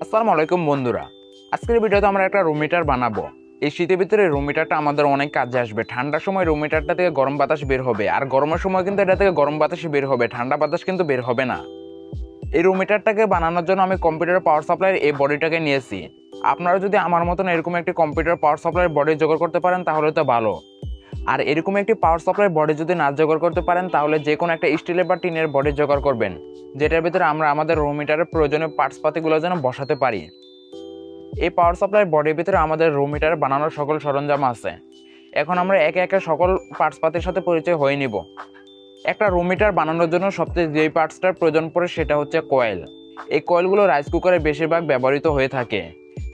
আসসালামু আলাইকুম বন্ধুরা। আজকের ভিডিওতে আমরা একটা রুম হিটার বানাবো। এই শীতের ভিতরে রুম হিটারটা আমাদের অনেক কাজে আসবে। ঠান্ডার সময় রুম হিটারটা থেকে গরম বাতাস বের হবে, আর গরমের সময় কিন্তু এটা থেকে গরম বাতাসই বের হবে, ঠান্ডা বাতাস কিন্তু বের হবে না। এই রুম হিটারটাকে বানানোর জন্য আমি কম্পিউটার পাওয়ার সাপ্লাইয়ের এই বডিটাকে নিয়েছি। আপনারা যদি আমার মতন এরকম একটি কম্পিউটার পাওয়ার সাপ্লাইয়ের বডি জোগাড় করতে পারেন তাহলে তো ভালো। আর এরকম একটি পাওয়ার সাপ্লাই বডি যদি না জোগাড় করতে পারেন তাহলে যে কোনো একটা স্টিলের বা টিনের বডি জোগাড় করবেন, যেটার ভিতরে আমরা আমাদের রুম হিটারের প্রয়োজনীয় পার্টসপাতিগুলো যেন বসাতে পারি। এই পাওয়ার সাপ্লাই বডির ভিতরে আমাদের রুম হিটার বানানোর সকল সরঞ্জাম আছে। এখন আমরা একে একে সকল পার্টসপাতির সাথে পরিচয় হয়ে নিব। একটা রুম হিটার বানানোর জন্য সবচেয়ে যেই পার্টসটার প্রয়োজন পড়ে সেটা হচ্ছে কয়েল। এই কয়েলগুলো রাইস কুকারে বেশিরভাগ ব্যবহৃত হয়ে থাকে।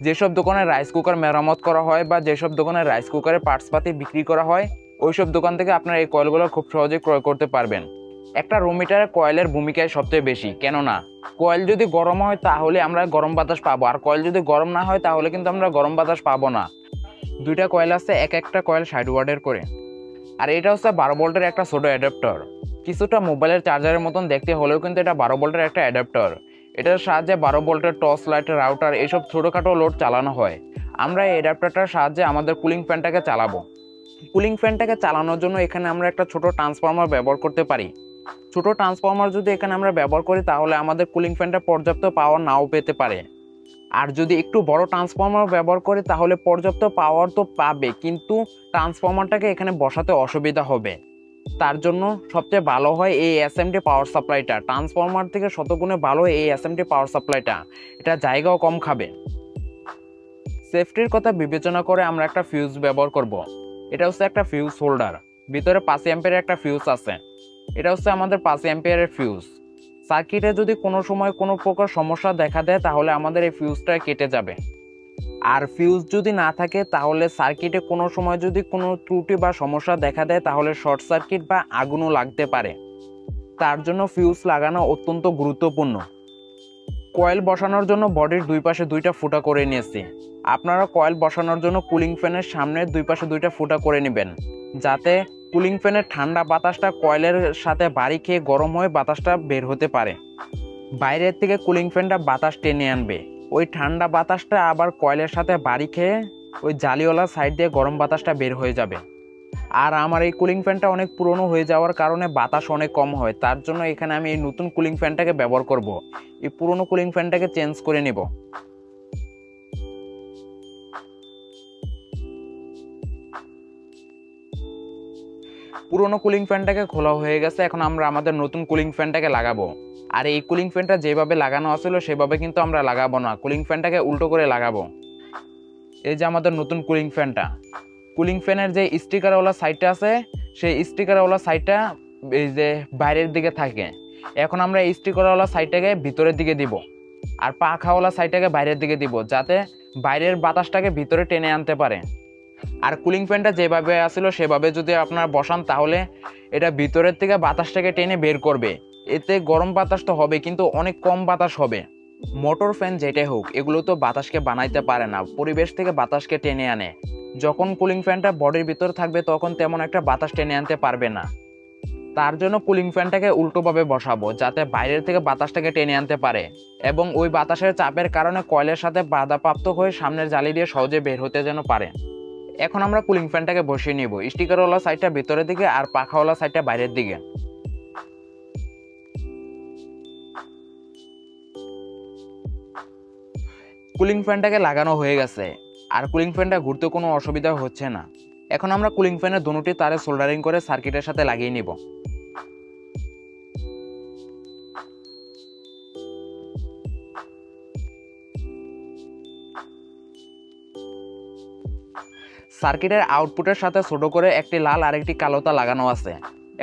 যেসব দোকানে রাইস কুকার মেরামত করা হয় বা যেসব দোকানে রাইস কুকারের পার্টসপাতি বিক্রি করা হয়, ওইসব দোকান থেকে আপনারা এই কয়েলগুলো খুব সহজেই ক্রয় করতে পারবেন। একটা রুম হিটারে কয়েলের ভূমিকায় সবচেয়ে বেশি, কেননা কয়েল যদি গরম হয় তাহলে আমরা গরম বাতাস পাবো, আর কয়েল যদি গরম না হয় তাহলে কিন্তু আমরা গরম বাতাস পাবো না। দুইটা কয়েল আছে, এক একটা কয়েল 60 ওয়াটের করে। আর এটা হচ্ছে 12 ভোল্টের একটা ছোট অ্যাডাপ্টার। কিছুটা মোবাইলের চার্জারের মতন দেখতে হলেও কিন্তু এটা 12 ভোল্টের একটা অ্যাডাপ্টার। এটার সাহায্যে 12 ভোল্টের টর্চ লাইট, রাউটার এসব ছোটোখাটো লোড চালানো হয়। আমরা এই অ্যাডাপ্টারটার সাহায্যে আমাদের কুলিং ফ্যানটাকে চালাবো। কুলিং ফ্যানটাকে চালানোর জন্য এখানে আমরা একটা ছোট ট্রান্সফর্মার ব্যবহার করতে পারি। ছোট ট্রান্সফর্মার যদি এখানে আমরা ব্যবহার করি তাহলে আমাদের কুলিং ফ্যানটা পর্যাপ্ত পাওয়ার নাও পেতে পারে। আর যদি একটু বড় ট্রান্সফর্মার ব্যবহার করি তাহলে পর্যাপ্ত পাওয়ার তো পাবে, কিন্তু ট্রান্সফর্মারটাকে এখানে বসাতে অসুবিধা হবে। তার জন্য সবচেয়ে ভালো হয় এই এসএমটি পাওয়ার সাপ্লাইটা। ট্রান্সফর্মার থেকে শতগুণে ভালো এই এসএমটি পাওয়ার সাপ্লাইটা, এটা জায়গাও কম খাবে। সেফটির কথা বিবেচনা করে আমরা একটা ফিউজ ব্যবহার করব। এটা হচ্ছে একটা ফিউজ হোল্ডার, ভিতরে 5 অ্যাম্পিয়ারের একটা ফিউজ আছে। এটা হচ্ছে আমাদের 5 অ্যাম্পিয়ারের ফিউজ। সার্কিটে যদি কোনো সময় কোনো প্রকার সমস্যা দেখা দেয় তাহলে আমাদের এই ফিউজটা কেটে যাবে। আর ফিউজ যদি না থাকে তাহলে সার্কিটে কোনো সময় যদি কোনো ত্রুটি বা সমস্যা দেখা দেয় তাহলে শর্ট সার্কিট বা আগুনও লাগতে পারে। তার জন্য ফিউজ লাগানো অত্যন্ত গুরুত্বপূর্ণ। কয়েল বসানোর জন্য বডির দুই পাশে দুইটা ফুটা করে নিয়েছি। আপনারা কয়েল বসানোর জন্য কুলিং ফ্যানের সামনে দুই পাশে দুইটা ফুটা করে নেবেন, যাতে কুলিং ফ্যানের ঠান্ডা বাতাসটা কয়েলের সাথে বাড়ি খেয়ে গরম হয়ে বাতাসটা বের হতে পারে। বাইরের থেকে কুলিং ফ্যানটা বাতাস টেনে আনবে, ওই ঠান্ডা বাতাসটা আবার কয়েলের সাথে বাড়ি খেয়ে ওই জালিওয়ালা সাইড দিয়ে গরম বাতাসটা বের হয়ে যাবে। আর আমার এই কুলিং ফ্যানটা অনেক পুরনো হয়ে যাওয়ার কারণে বাতাস অনেক কম হয়, তার জন্য এখানে আমি এই নতুন কুলিং ফ্যানটাকে ব্যবহার করব। এই পুরনো কুলিং ফ্যানটাকে চেঞ্জ করে নেব। পুরনো কুলিং ফ্যানটাকে খোলা হয়ে গেছে, এখন আমরা আমাদের নতুন কুলিং ফ্যানটাকে লাগাবো। আর এই কুলিং ফ্যানটা যেভাবে লাগানো আছিল সেভাবে কিন্তু আমরা লাগাবো না, কুলিং ফ্যানটাকে উল্টো করে লাগাবো। এই যে আমাদের নতুন কুলিং ফ্যানটা, কুলিং ফ্যানের যে স্টিকারওয়ালা সাইডটা আছে সেই স্টিকারওয়ালা সাইডটা এই যে বাইরের দিকে থাকে। এখন আমরা এই স্টিকারওয়ালা সাইডটাকে ভিতরের দিকে দিব, আর পাখাওয়ালা সাইডটাকে বাইরের দিকে দিব, যাতে বাইরের বাতাসটাকে ভিতরে টেনে আনতে পারে। আর কুলিং ফ্যানটা যেভাবে আসছিল সেভাবে যদি আপনারা বসান তাহলে এটা ভিতরের থেকে বাতাসটাকে টেনে বের করবে। এতে গরম বাতাস তো হবে কিন্তু অনেক কম বাতাস হবে। মোটর ফ্যান যেটাই হোক এগুলো তো বাতাসকে বানাইতে পারে না, পরিবেশ থেকে বাতাসকে টেনে আনে। যখন কুলিং ফ্যানটা বডির ভিতর থাকবে তখন তেমন একটা বাতাস টেনে আনতে পারবে না। তার জন্য কুলিং ফ্যানটাকে উল্টোভাবে বসাবো, যাতে বাইরের থেকে বাতাসটাকে টেনে আনতে পারে এবং ওই বাতাসের চাপের কারণে কয়েলের সাথে বাধাপ্রাপ্ত হয়ে সামনের জালি দিয়ে সহজে বের হতে যেন পারে। এখন আমরা কুলিং ফ্যানটাকে বসিয়ে নিব, স্টিকারওয়ালা সাইডটা ভিতরের দিকে আর পাখাওয়ালা সাইডটা বাইরের দিকে। কুলিং ফ্যানটাকে লাগানো হয়ে গেছে, আর কুলিং ফ্যানটা ঘুরতে কোনো অসুবিধা হচ্ছে না। এখন আমরা কুলিং ফ্যানের দুটি তারে সোল্ডারিং করে সার্কিটের সাথে লাগিয়ে নিব। সার্কিটের আউটপুটের সাথে ছোট করে একটি লাল আর একটি কালো তার লাগানো আছে।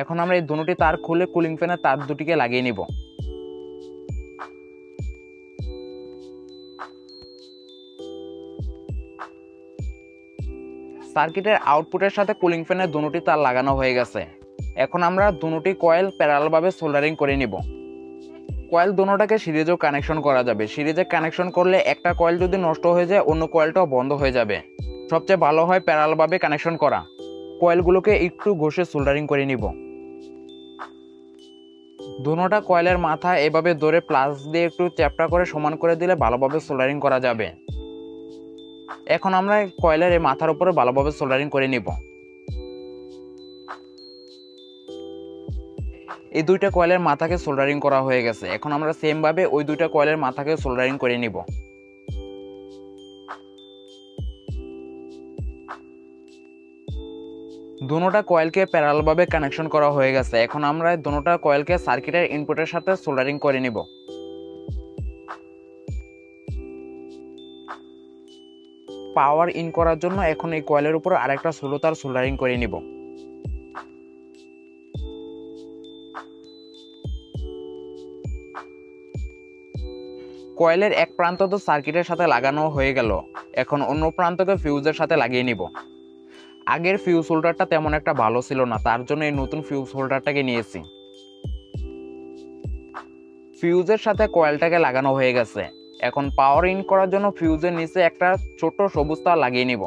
এখন আমরা এই দুটি তার খুলে কুলিং ফ্যানের তার দুটিকে লাগিয়ে নিব। সার্কিটের আউটপুটের সাথে কুলিং ফ্যানের দুটি তার লাগানো হয়ে গেছে। এখন আমরা দুটি কয়েল প্যারালালভাবে সোল্ডারিং করে নিব। কয়েল দুটোটাকে সিরিজেও কানেকশন করা যাবে। সিরিজে কানেকশন করলে একটা কয়েল যদি নষ্ট হয়ে যায় অন্য কয়েলটাও বন্ধ হয়ে যাবে। সবচেয়ে ভালো হয় প্যারালালভাবে কানেকশন করা। কয়েলগুলোকে একটু ঘষে সোল্ডারিং করে নিব। দুটোটা কয়েলের মাথা এভাবে ধরে প্লাস দিয়ে একটু চ্যাপটা করে সমান করে দিলে ভালোভাবে সোল্ডারিং করা যাবে। এখন আমরা কয়েলের এই মাথার উপরে ভালোভাবে সোল্ডারিং করে নিব। এই দুইটা কয়েলের মাথাকে সোল্ডারিং করা হয়ে গেছে। এখন আমরা সেম ভাবে ওই দুইটা কয়েলের মাথাকে সোল্ডারিং করে নিব। দুটোটা কয়েলকে প্যারালাল ভাবে কানেকশন করা হয়ে গেছে। এখন আমরা দুটোটা কয়েলকে সার্কিটের ইনপুটের সাথে সোল্ডারিং করে নিব। পাওয়ার ইন করার জন্য এখন এই কয়েলের উপর আরেকটা ষোলো তার সোল্ডারিং করে নিব। কয়েলের এক প্রান্ত তো সার্কিটের সাথে লাগানো হয়ে গেল, এখন অন্য প্রান্তকে ফিউজের সাথে লাগিয়ে নিব। আগের ফিউজ হোল্ডারটা তেমন একটা ভালো ছিল না, তার জন্য এই নতুন ফিউজ হোল্ডারটাকে নিয়েছি। ফিউজের সাথে কয়েলটাকে লাগানো হয়ে গেছে। এখন পাওয়ার ইন করার জন্য ফিউজের নিচে একটা ছোট সবুজ তার লাগিয়ে নিব।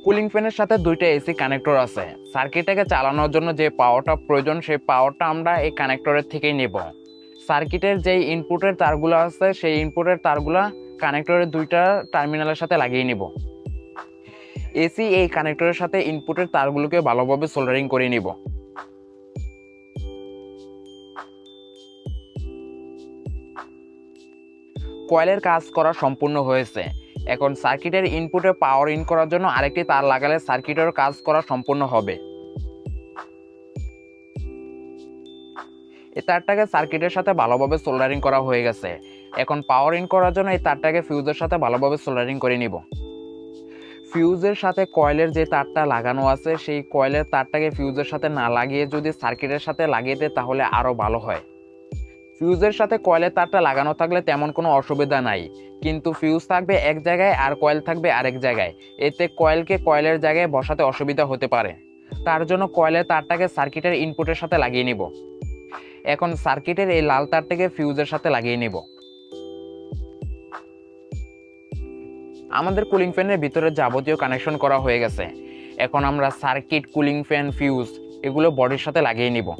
কুলিং ফ্যানের সাথে দুইটা এসি কানেক্টর আছে। সার্কিটটাকে চালানোর জন্য যে পাওয়ারটা প্রয়োজন সেই পাওয়ারটা আমরা এই কানেক্টরের থেকেই নেব। সার্কিটের যে ইনপুটের তারগুলো আছে সেই ইনপুটের তারগুলা কানেক্টরের দুইটা টার্মিনালের সাথে লাগিয়ে নিব। এসি এই কানেক্টরের সাথে ইনপুটের তারগুলোকে ভালোভাবে সোল্ডারিং করে নিব। কয়েলের কাজ করা সম্পূর্ণ হয়েছে। এখন সার্কিটের ইনপুটে পাওয়ার ইন করার জন্য আরেকটি তার লাগালে সার্কিটের কাজ করা সম্পূর্ণ হবে। এই তারটাকে সার্কিটের সাথে ভালোভাবে সোল্ডারিং করা হয়ে গেছে। এখন পাওয়ার ইন করার জন্য এই তারটাকে ফিউজের সাথে ভালোভাবে সোল্ডারিং করে নিব। ফিউজের সাথে কয়েলের যে তারটা লাগানো আছে সেই কয়েলের তারটাকে ফিউজের সাথে না লাগিয়ে যদি সার্কিটের সাথে লাগিয়ে দেয় তাহলে আরও ভালো হয়। ফিউজের সাথে কয়েলের তারটা লাগানো থাকলে তেমন কোনো অসুবিধা নাই, কিন্তু ফিউজ থাকবে এক জায়গায় আর কয়েল থাকবে আরেক জায়গায়, এতে কয়েলকে কয়েলের জায়গায় বসাতে অসুবিধা হতে পারে। তার জন্য কয়েলের তারটাকে সার্কিটের ইনপুটের সাথে লাগিয়ে নিব। এখন সার্কিটের এই লাল তারটাকে ফিউজের সাথে লাগিয়ে নিব। আমাদের কুলিং ফ্যানের ভিতরে যাবতীয় কানেকশন করা হয়ে গেছে। এখন আমরা সার্কিট, কুলিং ফ্যান, ফিউজ এগুলো বডির সাথে লাগিয়ে নিব।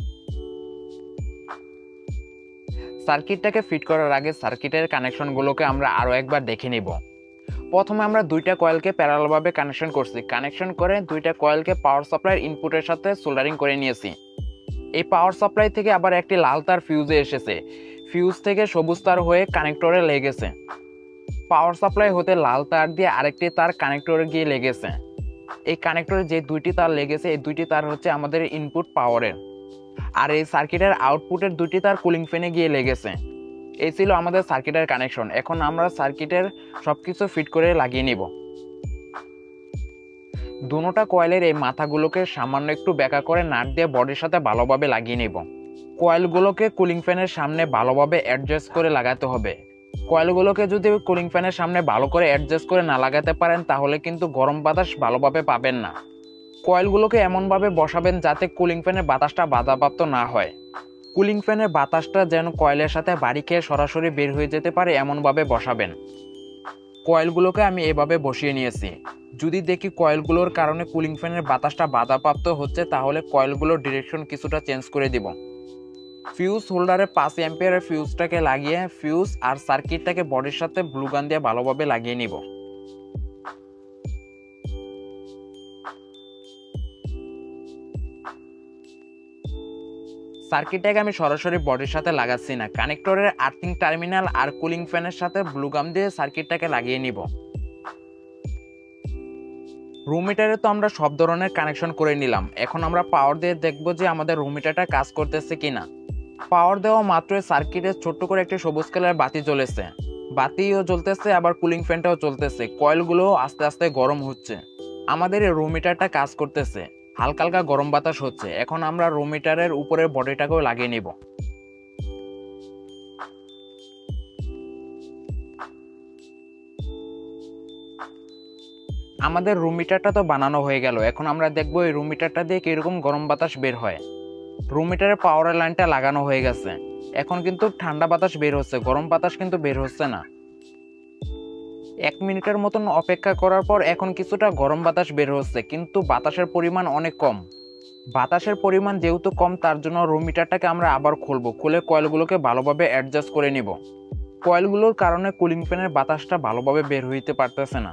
সার্কিটটাকে ফিট করার আগে সার্কিটের কানেকশনগুলোকে আমরা আরও একবার দেখে নিব। প্রথমে আমরা দুইটা কয়েলকে প্যারালালভাবে কানেকশন করছি। কানেকশন করে দুইটা কয়েলকে পাওয়ার সাপ্লাইয়ের ইনপুটের সাথে সোল্ডারিং করে নিয়েছি। এই পাওয়ার সাপ্লাই থেকে আবার একটি লাল তার ফিউজে এসেছে, ফিউজ থেকে সবুজ তার হয়ে কানেক্টরে লেগেছে। পাওয়ার সাপ্লাই হতে লাল তার দিয়ে আরেকটি তার কানেক্টরে গিয়ে লেগেছে। এই কানেক্টরে যে দুইটি তার লেগেছে এই দুইটি তার হচ্ছে আমাদের ইনপুট পাওয়ারের, আর এই সার্কিটের আউটপুটের দুইটি তার কুলিং ফ্যানে গিয়ে লেগেছে। এই ছিল আমাদের সার্কিটের কানেকশন। এখন আমরা সার্কিটের সবকিছু ফিট করে লাগিয়ে নিব। দুটোটা কয়েলের এই মাথাগুলোকে সামান্য একটু ব্যাকা করে নাট দিয়ে বডির সাথে ভালোভাবে লাগিয়ে নিব। কয়েলগুলোকে কুলিং ফ্যানের সামনে ভালোভাবে অ্যাডজাস্ট করে লাগাতে হবে। কয়েলগুলোকে যদি কুলিং ফ্যানের সামনে ভালো করে অ্যাডজাস্ট করে না লাগাতে পারেন তাহলে কিন্তু গরম বাতাস ভালোভাবে পাবেন না। কয়েলগুলোকে এমনভাবে বসাবেন যাতে কুলিং ফ্যানের বাতাসটা বাধাপ্রাপ্ত না হয়। কুলিং ফ্যানের বাতাসটা যেন কয়েলের সাথে বাড়ি খেয়ে সরাসরি বের হয়ে যেতে পারে এমনভাবে বসাবেন। কয়েলগুলোকে আমি এভাবে বসিয়ে নিয়েছি। যদি দেখি কয়েলগুলোর কারণে কুলিং ফ্যানের বাতাসটা বাধাপ্রাপ্ত হচ্ছে তাহলে কয়েলগুলোর ডিরেকশন কিছুটা চেঞ্জ করে দিব। ফিউজ হোল্ডারে 5 অ্যাম্পিয়ারের ফিউজটাকে লাগিয়ে ফিউজ আর সার্কিটটাকে বডির সাথে ব্লু গান দিয়ে ভালোভাবে লাগিয়ে নিব। সার্কিটটাকে আমি সরাসরি বডির সাথে লাগাচ্ছি না, কানেক্টরের আর্থিং টার্মিনাল আর কুলিং ফ্যানের সাথে ব্লু গাম দিয়ে সার্কিটটাকে লাগিয়ে নিব। রুম মিটারে তো আমরা সব ধরনের কানেকশন করে নিলাম। এখন আমরা পাওয়ার দিয়ে দেখব যে আমাদের রুম মিটারটা কাজ করতেছে কিনা। পাওয়ার দেওয়া মাত্রই সার্কিটে ছোট্ট করে একটি সবুজ কালার বাতি জ্বলেছে। বাতিও জ্বলতেছে আবার কুলিং ফ্যানটাও চলতেছে, কয়েলগুলোও আস্তে আস্তে গরম হচ্ছে। আমাদের এই রুম মিটারটা কাজ করতেছে, হালকা হালকা গরম বাতাস হচ্ছে। এখন আমরা রুম মিটারের উপরের বডিটাকেও লাগিয়ে নিব। আমাদের রুম মিটারটা তো বানানো হয়ে গেল। এখন আমরা দেখব এই রুম মিটারটা দিয়ে কিরকম গরম বাতাস বের হয়। রুম মিটারের পাওয়ারের লাইনটা লাগানো হয়ে গেছে। এখন কিন্তু ঠান্ডা বাতাস বের হচ্ছে, গরম বাতাস কিন্তু বের হচ্ছে না। 1 মিনিটের মতন অপেক্ষা করার পর এখন কিছুটা গরম বাতাস বের হচ্ছে, কিন্তু বাতাসের পরিমাণ অনেক কম। বাতাসের পরিমাণ যেহেতু কম, তার জন্য রুম মিটারটাকে আমরা আবার খুলবো, খুলে কয়েলগুলোকে ভালোভাবে অ্যাডজাস্ট করে নিব। কয়েলগুলোর কারণে কুলিং ফ্যানের বাতাসটা ভালোভাবে বের হইতে পারতেছে না।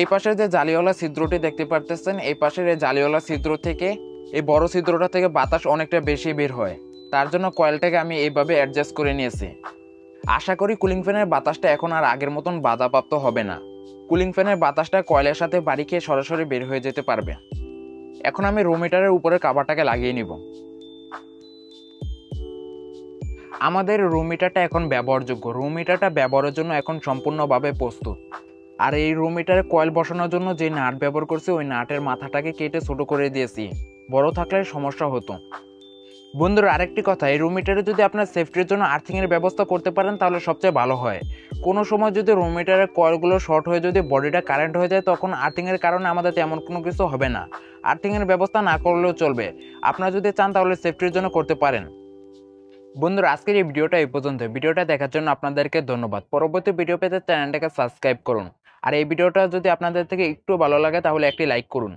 এই পাশের যে জালিওয়ালা ছিদ্রটি দেখতে পারতেছেন, এই পাশের এই জালিওয়ালা ছিদ্র থেকে, এই বড় ছিদ্রটা থেকে বাতাস অনেকটা বেশি বের হয়। তার জন্য কয়েলটাকে আমি এইভাবে অ্যাডজাস্ট করে নিয়েছি। আশা করি কুলিং ফ্যানের বাতাসটা এখন আর আগের মতন বাধাপ্রাপ্ত হবে না। কুলিং ফ্যানের বাতাসটা কয়েলের সাথে বাড়ি খেয়ে সরাসরি বের হয়ে যেতে পারবে। এখন আমি রুম হিটারের উপরে কাভারটাকে লাগিয়ে নিব। আমাদের রুম হিটারটা এখন ব্যবহারযোগ্য। রুম হিটারটা ব্যবহারের জন্য এখন সম্পূর্ণভাবে প্রস্তুত। আর এই রুম হিটারে কয়েল বসানোর জন্য যে নাট ব্যবহার করছি, ওই নাটের মাথাটাকে কেটে ছোট করে দিয়েছি, বড় থাকলে সমস্যা হতো। বন্ধুরা, আরেকটি কথা, এই রুম হিটারে যদি আপনার সেফটির জন্য আর্থিংয়ের ব্যবস্থা করতে পারেন তাহলে সবচেয়ে ভালো হয়। কোনো সময় যদি রুম হিটারের কয়েলগুলো শর্ট হয়ে যদি বডিটা কারেন্ট হয়ে যায়, তখন আর্থিংয়ের কারণে আমাদের তেমন কোনো কিছু হবে না। আর্থিংয়ের ব্যবস্থা না করলেও চলবে। আপনারা যদি চান তাহলে সেফটির জন্য করতে পারেন। বন্ধুরা, আজকের এই ভিডিওটা এই পর্যন্ত। ভিডিওটা দেখার জন্য আপনাদেরকে ধন্যবাদ। পরবর্তী ভিডিও পেতে চ্যানেলটাকে সাবস্ক্রাইব করুন। আর এই ভিডিওটা যদি আপনাদের থেকে একটু ভালো লাগে তাহলে একটি লাইক করুন।